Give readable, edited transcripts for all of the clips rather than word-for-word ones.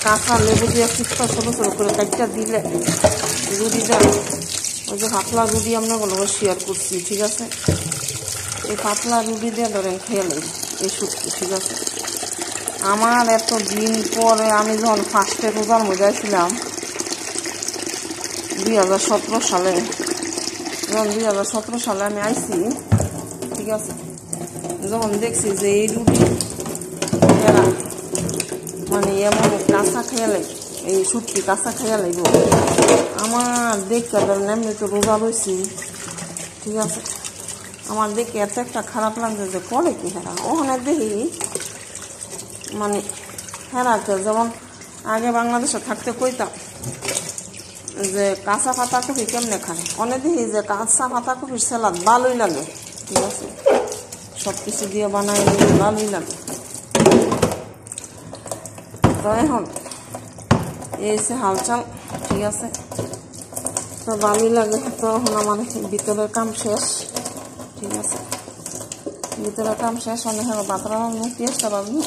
কাঁচা লেবু দিয়ে কিছুটা ছোটো ছোটো করে কাটটা দিলে রুটিটা ওই যে পাতলা রুটি আমরা বলবো শেয়ার করছি, ঠিক আছে। এই পাতলা রুটি দিয়ে ধরেন খেয়ে নেব এই শুটকি, ঠিক আছে। আমার এত দিন পরে আমি যখন ফার্স্টে রোজার মধ্যে ছিলাম 2017 সালে, যখন 2017 সালে আমি আইছি, ঠিক আছে, যখন দেখছি যে এই রুটি এরা মানে এমন কাঁচা খেয়ালে এই শুটকি কাঁচা খেয়া লাগবে আমার দেখতে ধরেন এমনি তো রোজা রয়েছি, ঠিক আছে। আমার দেখে এত একটা খারাপ লাগছে যে করে কি হেরা ওখানে দেখি মানে হেরাকে যেমন আগে বাংলাদেশে থাকতে কইতাম যে কাঁচা পাতাকপি কেমনে খায়, অনেক দেখি যে কাঁচা পাতাকপির স্যালাদ ভালোই লাগে, ঠিক আছে, সব কিছু দিয়ে বানাই ভালোই লাগে। তো এখন এই হচ্ছে হালচাল, ঠিক আছে। তো ভালোই লাগে। তো এখন আমার ভিতরের কাম শেষ, ঠিক আছে, ভিতরের কাম শেষ। অনেক বাতরা পেঁয়াজটা ভাবি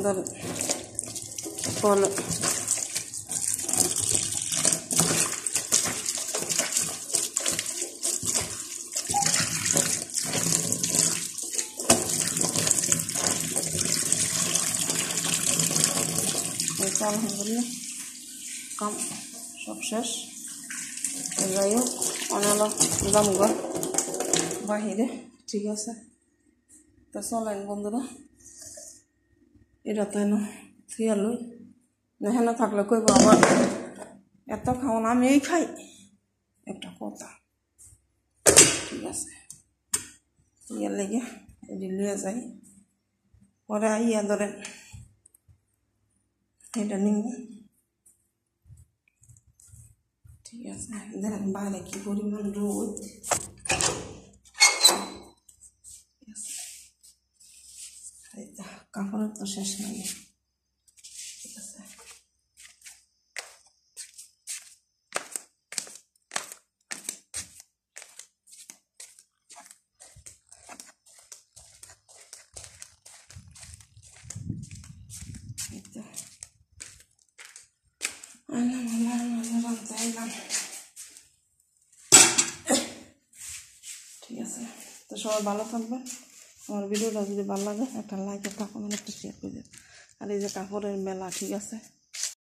বলে আলহামদুলিল্লাহ কাম সব শেষ। যাই হোক অনেক জামগা বাহিরে, ঠিক আছে। তো চলেন বন্ধুরা, এটা তো এনে থিয়ালই না হেনা থাকলে কইব আবার এত খাওয়ান আমি এই খাই, একটা কথা, ঠিক আছে। ইয়ার লেগে এটি লিয়ে যাই, পরে আইয়া ধরেন এটা নিব, ঠিক আছে। দেখেন বাইরে কি পরিমাণ রোদ, কাপড়ের তো শেষ নাই, ঠিক আছে। ঠিক আছে। তো সবাই ভালো থাকবেন। আমার ভিডিওটা যদি ভালো লাগে একটা লাইক, একটা কমেন্ট, একটা শেয়ার করে দেন। আর এই যে কাপড়ের মেলা, ঠিক আছে।